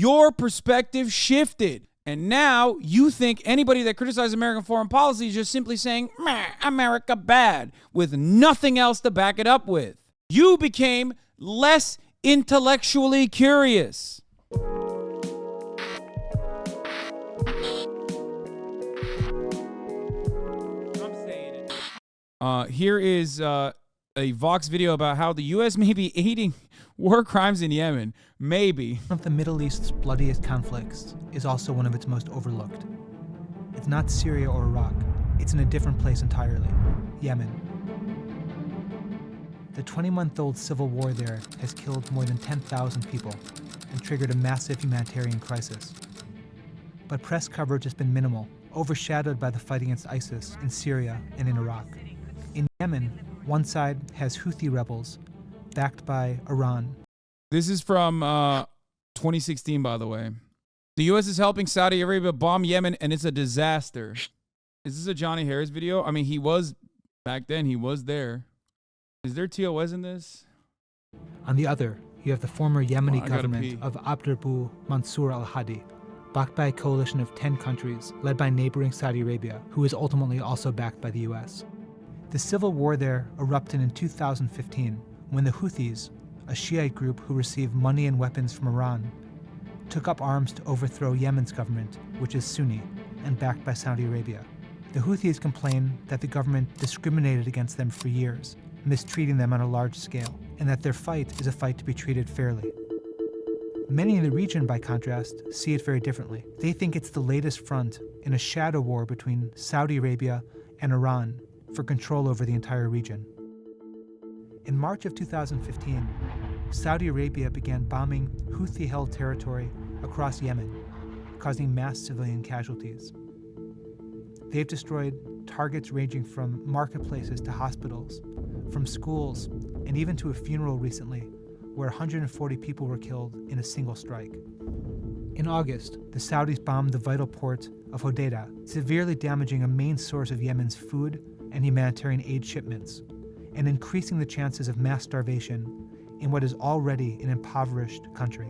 your perspective shifted. And now you think anybody that criticizes American foreign policy is just simply saying, "Meh, America bad," with nothing else to back it up with. You became less intellectually curious. Here is a Vox video about how the U.S. may be aiding war crimes in Yemen. Maybe. One of the Middle East's bloodiest conflicts is also one of its most overlooked. It's not Syria or Iraq. It's in a different place entirely, Yemen. The 20-month-old civil war there has killed more than 10,000 people and triggered a massive humanitarian crisis. But press coverage has been minimal, overshadowed by the fight against ISIS in Syria and in Iraq. In Yemen, one side has Houthi rebels, backed by Iran. This is from 2016, by the way. The U.S. is helping Saudi Arabia bomb Yemen, and it's a disaster. Is this a Johnny Harris video? I mean, he was, back then, he was there. Is there TOS in this? On the other, you have the former Yemeni government of Abdrabbu Mansur al-Hadi, backed by a coalition of 10 countries, led by neighboring Saudi Arabia, who is ultimately also backed by the U.S. The civil war there erupted in 2015 when the Houthis, a Shiite group who received money and weapons from Iran, took up arms to overthrow Yemen's government, which is Sunni and backed by Saudi Arabia. The Houthis complain that the government discriminated against them for years, mistreating them on a large scale, and that their fight is a fight to be treated fairly. Many in the region, by contrast, see it very differently. They think it's the latest front in a shadow war between Saudi Arabia and Iran for control over the entire region. In March of 2015, Saudi Arabia began bombing Houthi-held territory across Yemen, causing mass civilian casualties. They've destroyed targets ranging from marketplaces to hospitals, from schools, and even to a funeral recently, where 140 people were killed in a single strike. In August, the Saudis bombed the vital port of Hodeidah, severely damaging a main source of Yemen's food and humanitarian aid shipments, and increasing the chances of mass starvation in what is already an impoverished country.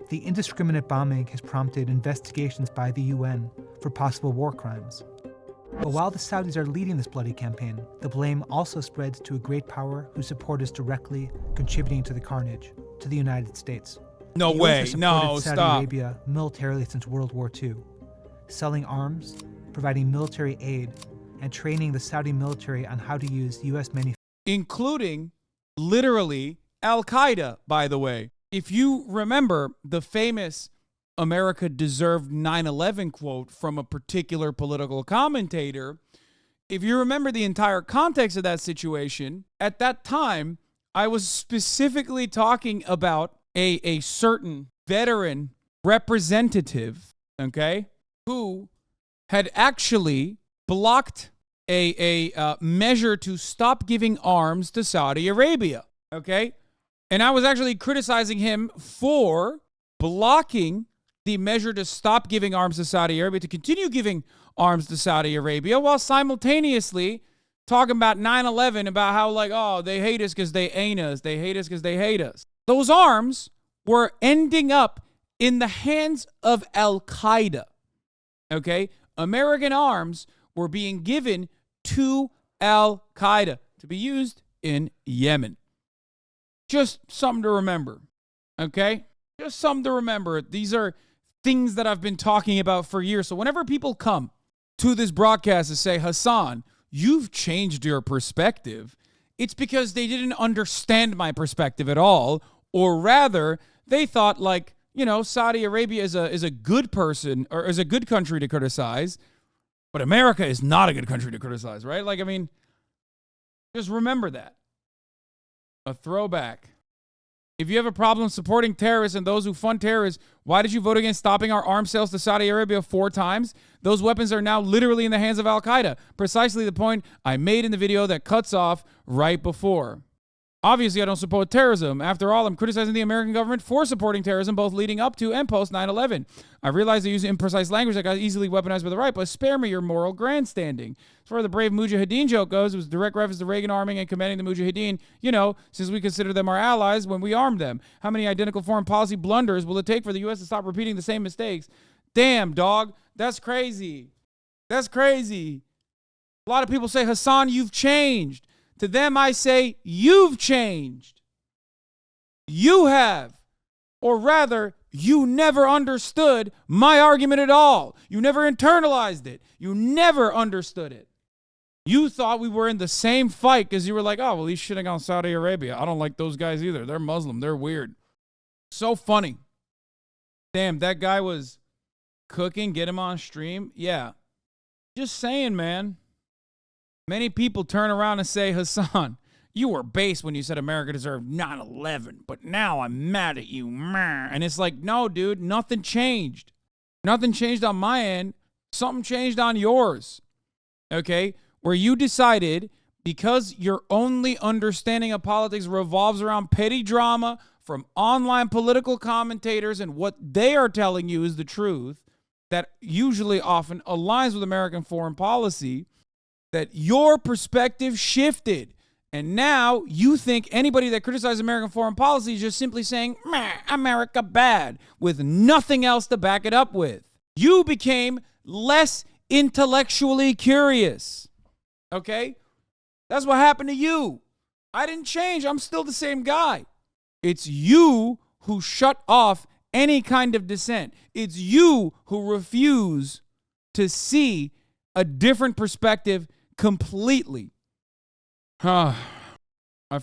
The indiscriminate bombing has prompted investigations by the UN for possible war crimes. But while the Saudis are leading this bloody campaign, the blame also spreads to a great power whose support is directly contributing to the carnage, to the United States. No way, no, Saudi stop. Arabia militarily since World War II, selling arms, providing military aid, and training the Saudi military on how to use U.S. manufacturing. Including, literally, Al-Qaeda, by the way. If you remember the famous "America deserved 9/11" quote from a particular political commentator, if you remember the entire context of that situation, at that time, I was specifically talking about a certain veteran representative, okay, who had actually blocked a measure to stop giving arms to Saudi Arabia, okay? And I was actually criticizing him for blocking the measure to stop giving arms to Saudi Arabia, to continue giving arms to Saudi Arabia, while simultaneously talking about 9/11, about how, like, oh, they hate us because they ain't us. They hate us because they hate us. Those arms were ending up in the hands of Al-Qaeda, okay? American arms were being given to Al-Qaeda to be used in Yemen. Just something to remember, okay? Just something to remember. These are things that I've been talking about for years. So whenever people come to this broadcast and say, Hasan, you've changed your perspective, it's because they didn't understand my perspective at all, or rather, they thought, like, you know, Saudi Arabia is a good person, or is a good country to criticize, but America is not a good country to criticize, right? Like, I mean, just remember that. A throwback. If you have a problem supporting terrorists and those who fund terrorists, why did you vote against stopping our arms sales to Saudi Arabia 4 times? Those weapons are now literally in the hands of Al-Qaeda. Precisely the point I made in the video that cuts off right before. Obviously, I don't support terrorism. After all, I'm criticizing the American government for supporting terrorism, both leading up to and post 9/11. I realize I use imprecise language that got easily weaponized by the right, but spare me your moral grandstanding. As far as the brave Mujahideen joke goes, it was direct reference to Reagan arming and commanding the Mujahideen, since we consider them our allies when we armed them. How many identical foreign policy blunders will it take for the U.S. to stop repeating the same mistakes? Damn, dog. That's crazy. That's crazy. A lot of people say, Hasan, you've changed. To them, I say, you've changed. You have. Or rather, you never understood my argument at all. You never internalized it. You never understood it. You thought we were in the same fight because you were like, oh, well, he's shitting on Saudi Arabia. I don't like those guys either. They're Muslim. They're weird. So funny. Damn, that guy was cooking. Get him on stream. Yeah. Just saying, man. Many people turn around and say, Hasan, you were base when you said America deserved 9/11, but now I'm mad at you. And it's like, no, dude, nothing changed. Nothing changed on my end. Something changed on yours. Okay? Where you decided, because your only understanding of politics revolves around petty drama from online political commentators and what they are telling you is the truth, that usually often aligns with American foreign policy, that your perspective shifted. And now you think anybody that criticizes American foreign policy is just simply saying, America bad, with nothing else to back it up with. You became less intellectually curious. Okay? That's what happened to you. I didn't change. I'm still the same guy. It's you who shut off any kind of dissent. It's you who refuse to see a different perspective completely. I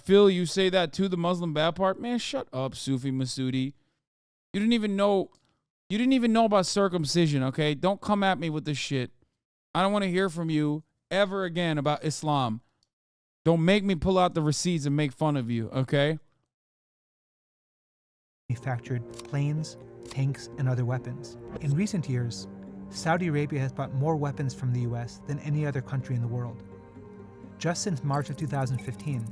feel you say that to the Muslim bad part. Man, shut up, Sufi Masoodi. You didn't even know about circumcision, okay? Don't come at me with this shit. I don't want to hear from you ever again about Islam. Don't make me pull out the receipts and make fun of you, okay? Manufactured planes, tanks, and other weapons. In recent years, Saudi Arabia has bought more weapons from the U.S. than any other country in the world. Just since March of 2015,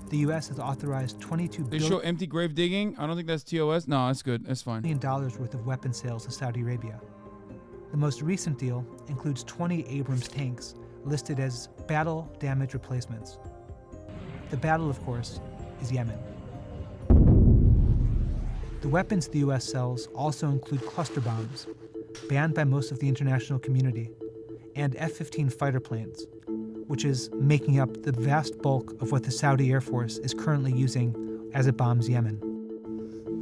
the U.S. has authorized $22 They show empty grave digging. I don't think that's TOS. No, that's good. That's fine. billion worth of weapon sales to Saudi Arabia. The most recent deal includes 20 Abrams tanks listed as battle damage replacements. The battle, of course, is Yemen. The weapons the U.S. sells also include cluster bombs, banned by most of the international community, and F-15 fighter planes, which is making up the vast bulk of what the Saudi Air Force is currently using as it bombs Yemen.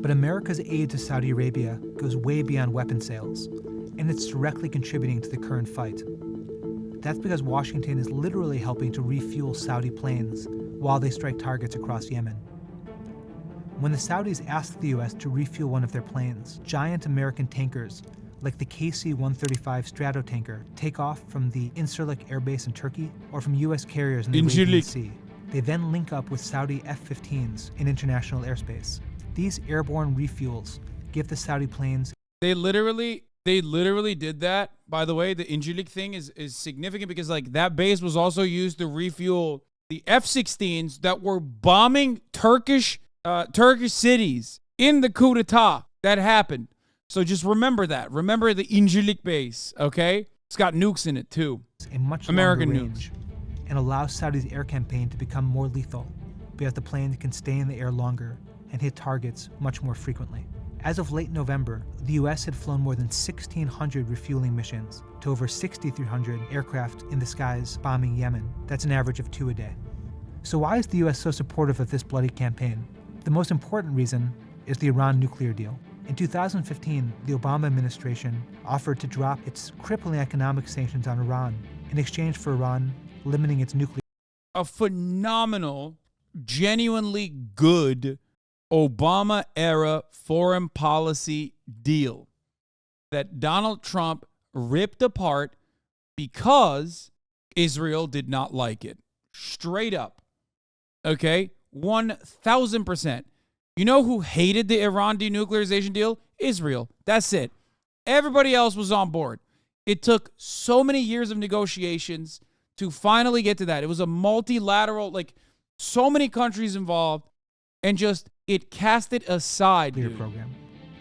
But America's aid to Saudi Arabia goes way beyond weapon sales, and it's directly contributing to the current fight. That's because Washington is literally helping to refuel Saudi planes while they strike targets across Yemen. When the Saudis asked the U.S. to refuel one of their planes, giant American tankers like the KC-135 Stratotanker take off from the Incirlik Air Base in Turkey or from U.S. carriers in the Arabian Sea. They then link up with Saudi F-15s in international airspace. These airborne refuels give the Saudi planes... They literally did that. By the way, the Incirlik thing is significant because that base was also used to refuel the F-16s that were bombing Turkish cities in the coup d'etat that happened. So just remember that. Remember the Incirlik base, okay? It's got nukes in it too. A much American longer range, and allows Saudi's air campaign to become more lethal because the planes can stay in the air longer and hit targets much more frequently. As of late November, the U.S. had flown more than 1,600 refueling missions to over 6,300 aircraft in the skies bombing Yemen. That's an average of 2 a day. So why is the U.S. so supportive of this bloody campaign? The most important reason is the Iran nuclear deal. In 2015, the Obama administration offered to drop its crippling economic sanctions on Iran in exchange for Iran limiting its nuclear. A phenomenal, genuinely good Obama-era foreign policy deal that Donald Trump ripped apart because Israel did not like it. Straight up. Okay? 1,000%. You know who hated the Iran denuclearization deal? Israel. That's it. Everybody else was on board. It took so many years of negotiations to finally get to that. It was a multilateral, So many countries involved, and just it cast it aside. Nuclear program.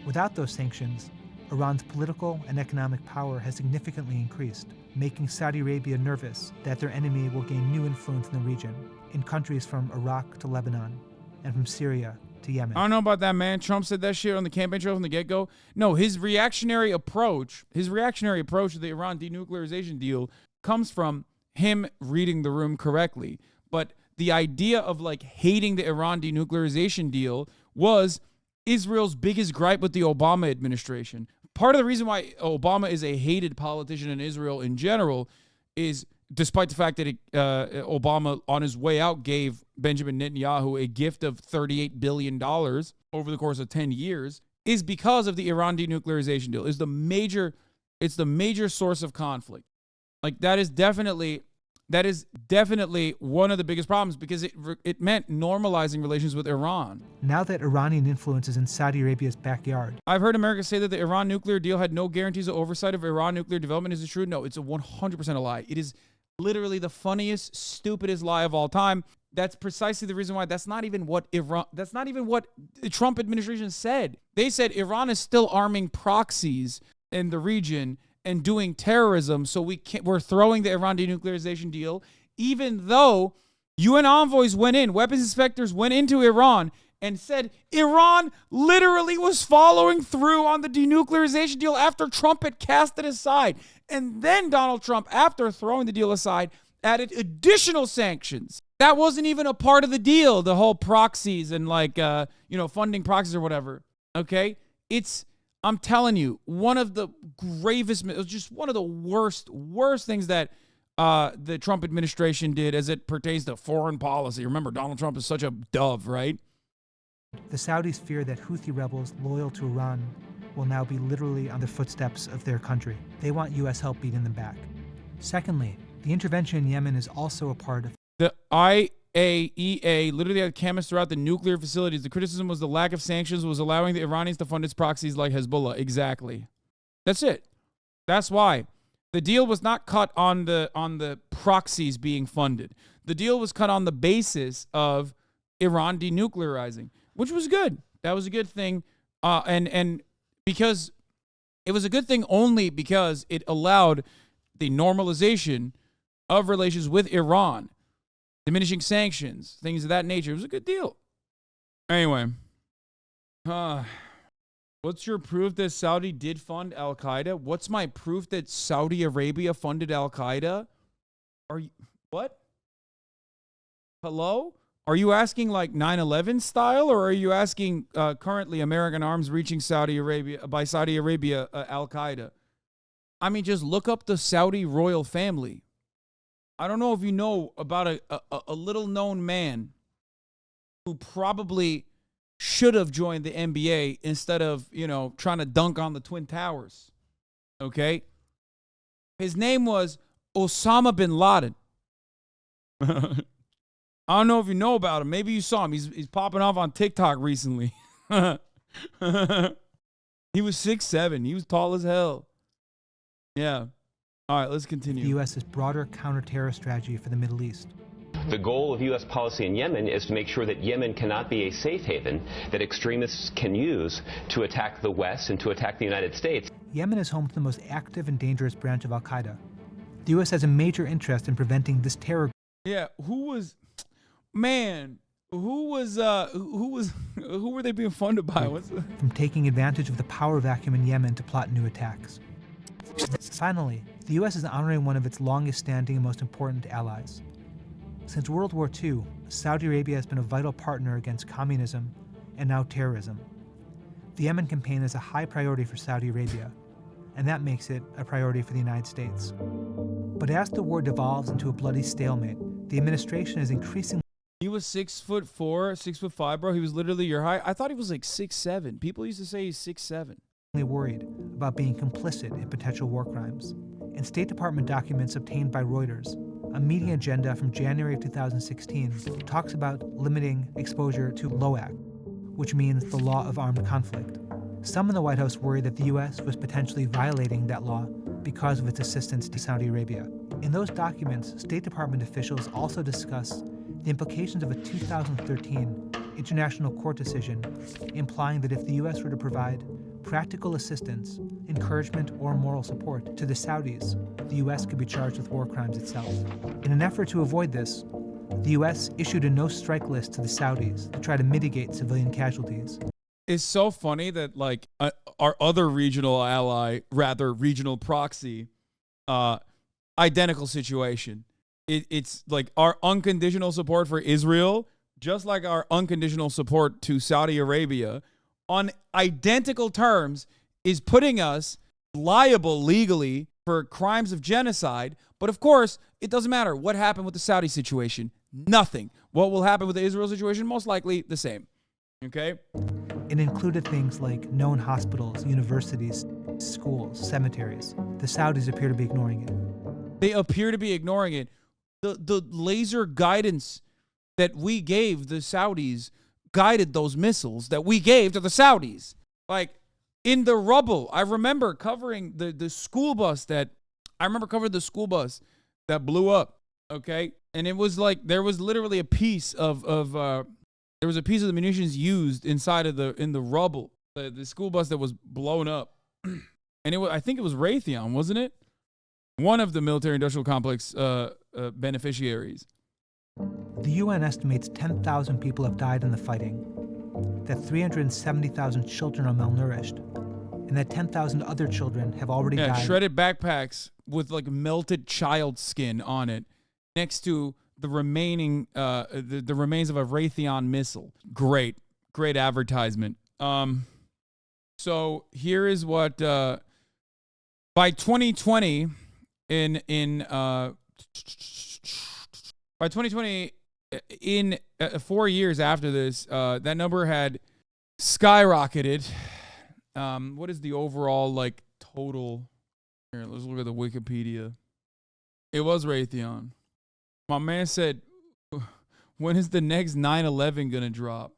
Without those sanctions, Iran's political and economic power has significantly increased, making Saudi Arabia nervous that their enemy will gain new influence in the region, in countries from Iraq to Lebanon, and from Syria to Yemen. I don't know about that, man. Trump said that shit on the campaign trail from the get-go. No, his reactionary approach to the Iran denuclearization deal comes from him reading the room correctly. But the idea of like hating the Iran denuclearization deal was Israel's biggest gripe with the Obama administration. Part of the reason why Obama is a hated politician in Israel in general is, despite the fact that Obama on his way out gave Benjamin Netanyahu a gift of $38 billion over the course of 10 years, is because of the Iran denuclearization deal. It's the major source of conflict. Like that is definitely one of the biggest problems, because it meant normalizing relations with Iran. Now that Iranian influence is in Saudi Arabia's backyard. I've heard America say that the Iran nuclear deal had no guarantees of oversight of Iran nuclear development. Is it true? No, it's a 100% a lie. It is literally the funniest, stupidest lie of all time. That's precisely the reason why that's not even what the Trump administration said. They said Iran is still arming proxies in the region and doing terrorism, so we're throwing the Iran denuclearization deal, even though UN envoys went in, weapons inspectors went into Iran and said Iran literally was following through on the denuclearization deal after Trump had cast it aside. And then Donald Trump, after throwing the deal aside, added additional sanctions. That wasn't even a part of the deal, the whole proxies and funding proxies or whatever. Okay? I'm telling you, one of the gravest, it was just one of the worst things that the Trump administration did as it pertains to foreign policy. Remember, Donald Trump is such a dove, right? The Saudis fear that Houthi rebels loyal to Iran will now be literally on the footsteps of their country. They want U.S. help beating them back. Secondly, the intervention in Yemen is also a part of the IAEA literally had cameras throughout the nuclear facilities. The criticism was the lack of sanctions was allowing the Iranians to fund its proxies like Hezbollah. Exactly. That's it. That's why. The deal was not cut on the proxies being funded. The deal was cut on the basis of Iran denuclearizing, which was good. That was a good thing. And because it was a good thing only because it allowed the normalization of relations with Iran, diminishing sanctions, things of that nature. It was a good deal. Anyway, what's your proof that Saudi did fund Al-Qaeda? What's my proof that Saudi Arabia funded Al-Qaeda? What? Hello? Are you asking like 9/11 style, or are you asking currently American arms reaching Saudi Arabia, Al-Qaeda? I mean, just look up the Saudi royal family. I don't know if you know about a little-known man who probably should have joined the NBA instead of, trying to dunk on the Twin Towers. Okay? His name was Osama bin Laden. I don't know if you know about him. Maybe you saw him. He's popping off on TikTok recently. He was 6'7". He was tall as hell. Yeah. All right, let's continue. The U.S.'s broader counter-terrorist strategy for the Middle East. The goal of U.S. policy in Yemen is to make sure that Yemen cannot be a safe haven that extremists can use to attack the West and to attack the United States. Yemen is home to the most active and dangerous branch of Al-Qaeda. The U.S. has a major interest in preventing this terror. Yeah, who were they being funded by? From taking advantage of the power vacuum in Yemen to plot new attacks. Finally, the U.S. is honoring one of its longest-standing and most important allies. Since World War II, Saudi Arabia has been a vital partner against communism and now terrorism. The Yemen campaign is a high priority for Saudi Arabia, and that makes it a priority for the United States. But as the war devolves into a bloody stalemate, the administration is increasingly... He was 6'4", 6'5", bro. He was literally your height. I thought he was like 6'7". People used to say he's 6'7". Worried about being complicit in potential war crimes. In State Department documents obtained by Reuters, a meeting agenda from January of 2016 talks about limiting exposure to LOAC, which means the law of armed conflict. Some in the White House worry that the U.S. was potentially violating that law because of its assistance to Saudi Arabia. In those documents, State Department officials also discuss the implications of a 2013 International Court decision implying that if the U.S. were to provide practical assistance, encouragement, or moral support to the Saudis, the U.S. could be charged with war crimes itself. In an effort to avoid this, the U.S. issued a no-strike list to the Saudis to try to mitigate civilian casualties. It's so funny that like our other regional ally, rather regional proxy, identical situation. It's like our unconditional support for Israel, just like our unconditional support to Saudi Arabia, on identical terms, is putting us liable legally for crimes of genocide. But of course, it doesn't matter what happened with the Saudi situation. Nothing. What will happen with the Israel situation? Most likely the same. Okay? It included things like known hospitals, universities, schools, cemeteries. The Saudis appear to be ignoring it. They appear to be ignoring it. The laser guidance that we gave the Saudis guided those missiles that we gave to the Saudis. Like, in the rubble, I remember covering the school bus that blew up, okay? And it was like, there was literally a piece of the munitions used inside of in the rubble, the school bus that was blown up. And I think it was Raytheon, wasn't it? One of the military-industrial complex beneficiaries. The UN estimates 10,000 people have died in the fighting, that 370,000 children are malnourished, and that 10,000 other children have already died. Shredded backpacks with like melted child skin on it next to the remaining, the remains of a Raytheon missile. Great advertisement. So here is what, by 2020, by 2020, in 4 years after this, that number had skyrocketed. What is the overall like total? Here, let's look at the Wikipedia. It was Raytheon. My man said, "When is the next 9/11 gonna drop?"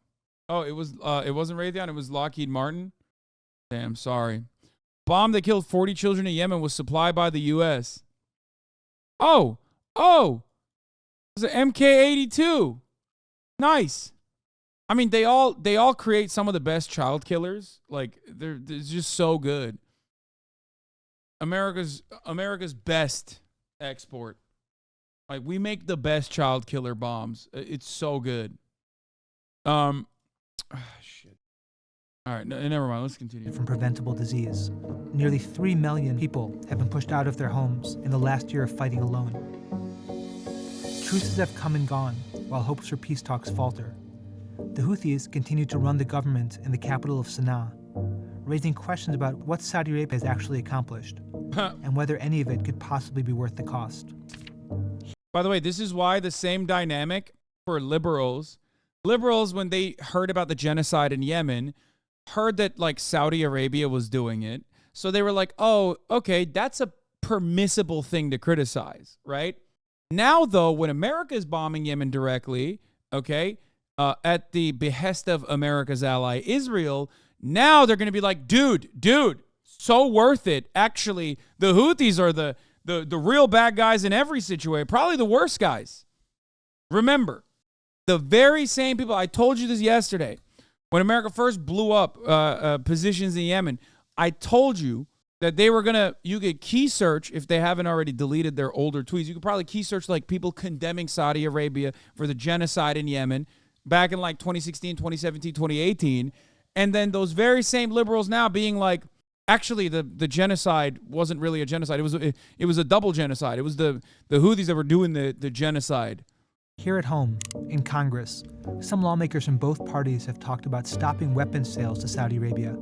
Oh, it wasn't Raytheon. It was Lockheed Martin. Damn, sorry. Bomb that killed 40 children in Yemen was supplied by the U.S. Oh. It was an MK-82. Nice. I mean, they all create some of the best child killers. Like they're just so good. America's best export. Like we make the best child killer bombs. It's so good. Shit. All right, never mind. Let's continue. From preventable disease. Nearly 3 million people have been pushed out of their homes in the last year of fighting alone. Truces have come and gone, while hopes for peace talks falter. The Houthis continue to run the government in the capital of Sana'a, raising questions about what Saudi Arabia has actually accomplished, and whether any of it could possibly be worth the cost. By the way, this is why the same dynamic for liberals, when they heard about the genocide in Yemen, heard that like Saudi Arabia was doing it. So they were like, oh, okay, that's a permissible thing to criticize, right? Now, though, when America is bombing Yemen directly, okay, at the behest of America's ally, Israel, now they're going to be like, dude, so worth it. Actually, the Houthis are the real bad guys in every situation, probably the worst guys. Remember, the very same people, I told you this yesterday, when America first blew up positions in Yemen, I told you that they were you could key search, if they haven't already deleted their older tweets, you could probably key search like people condemning Saudi Arabia for the genocide in Yemen back in like 2016, 2017, 2018. And then those very same liberals now being like, actually the genocide wasn't really a genocide. It was a double genocide. It was the Houthis that were doing the genocide. Here at home, in Congress, some lawmakers from both parties have talked about stopping weapons sales to Saudi Arabia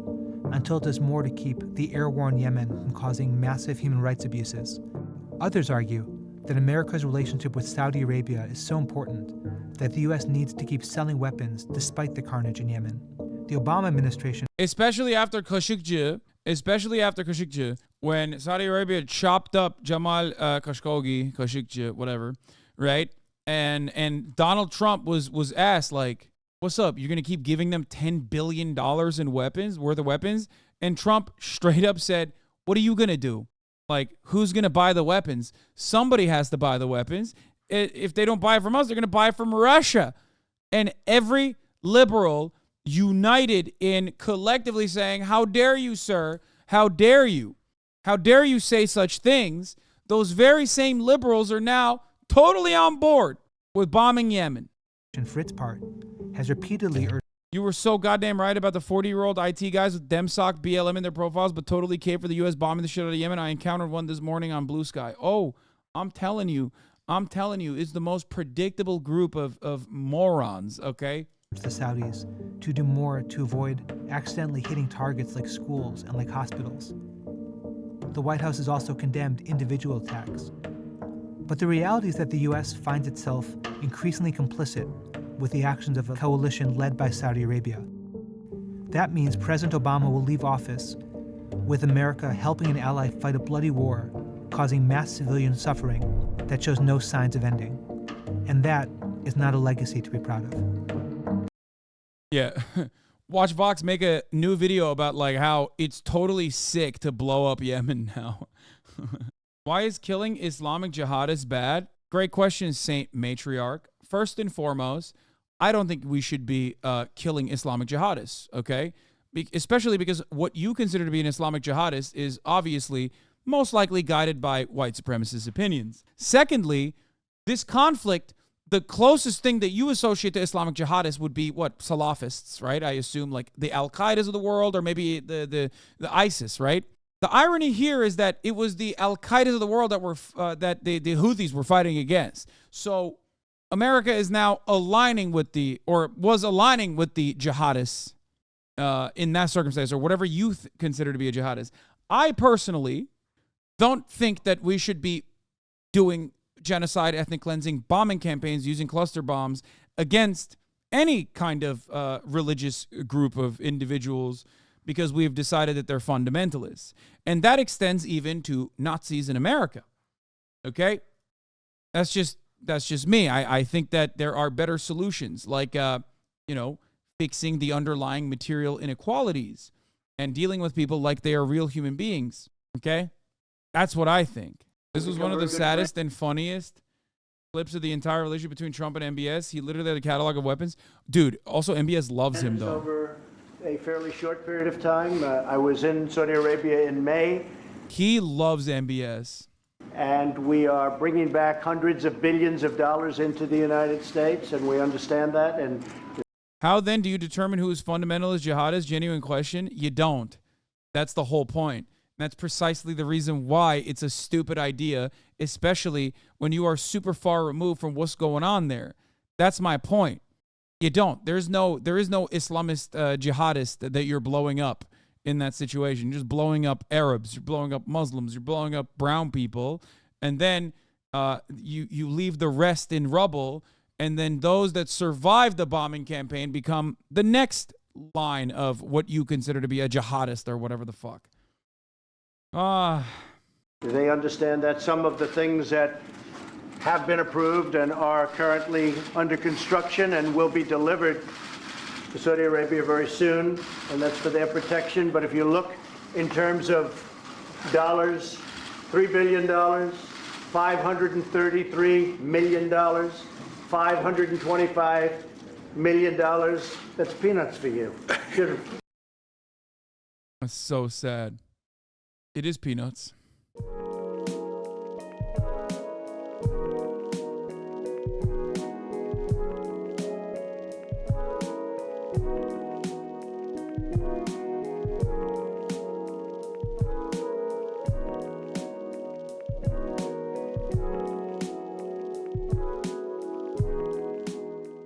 until it does more to keep the air-worn Yemen from causing massive human rights abuses. Others argue that America's relationship with Saudi Arabia is so important that the U.S. needs to keep selling weapons despite the carnage in Yemen. The Obama administration, especially after Khashoggi, when Saudi Arabia chopped up Jamal Khashoggi, whatever, right? And Donald Trump was asked, like, what's up? You're going to keep giving them $10 billion in worth of weapons? And Trump straight up said, what are you going to do? Like, who's going to buy the weapons? Somebody has to buy the weapons. if they don't buy it from us, they're going to buy it from Russia. And every liberal united in collectively saying, how dare you, sir? How dare you? How dare you say such things? Those very same liberals are now totally on board with bombing Yemen. And for its part, has repeatedly urged. You were so goddamn right about the 40-year-old IT guys with DemSoc BLM in their profiles, but totally caved for the U.S. bombing the shit out of Yemen. I encountered one this morning on Blue Sky. Oh, I'm telling you, it's the most predictable group of morons, okay? The Saudis to do more to avoid accidentally hitting targets like schools and like hospitals. The White House has also condemned individual attacks. But the reality is that the U.S. finds itself increasingly complicit with the actions of a coalition led by Saudi Arabia. That means President Obama will leave office with America helping an ally fight a bloody war, causing mass civilian suffering that shows no signs of ending. And that is not a legacy to be proud of. Yeah. Watch Vox make a new video about like how it's totally sick to blow up Yemen now. Why is killing Islamic jihadists bad? Great question, Saint Matriarch. First and foremost, I don't think we should be killing Islamic jihadists, okay? Especially because what you consider to be an Islamic jihadist is obviously most likely guided by white supremacist opinions. Secondly, this conflict, the closest thing that you associate to Islamic jihadists would be what? Salafists, right? I assume like the Al-Qaedas of the world or maybe the ISIS, right? The irony here is that it was the Al-Qaedas of the world that were that the Houthis were fighting against. So America is now aligning with was aligning with the jihadists in that circumstance, or whatever you consider to be a jihadist. I personally don't think that we should be doing genocide, ethnic cleansing, bombing campaigns using cluster bombs against any kind of religious group of individuals because we've decided that they're fundamentalists. And that extends even to Nazis in America. Okay? That's just me. I think that there are better solutions, like, fixing the underlying material inequalities and dealing with people like they are real human beings. Okay? That's what I think. This was one of the saddest and funniest clips of the entire relationship between Trump and MBS. He literally had a catalog of weapons. Dude, also MBS loves him, though. Over a fairly short period of time. I was in Saudi Arabia in May. He loves MBS. And we are bringing back hundreds of billions of dollars into the United States, and we understand that. And how then do you determine who is fundamentalist, jihadist? Genuine question. You don't. That's the whole point. And that's precisely the reason why it's a stupid idea, especially when you are super far removed from what's going on there. That's my point. You don't. There is no Islamist jihadist that you're blowing up in that situation. You're just blowing up Arabs. You're blowing up Muslims. You're blowing up brown people. And then you leave the rest in rubble. And then those that survive the bombing campaign become the next line of what you consider to be a jihadist or whatever the fuck. They understand that some of the things that have been approved and are currently under construction and will be delivered to Saudi Arabia very soon, and that's for their protection. But if you look in terms of dollars, $3 billion, $533 million, $525 million, that's peanuts for you. That's so sad. It is peanuts.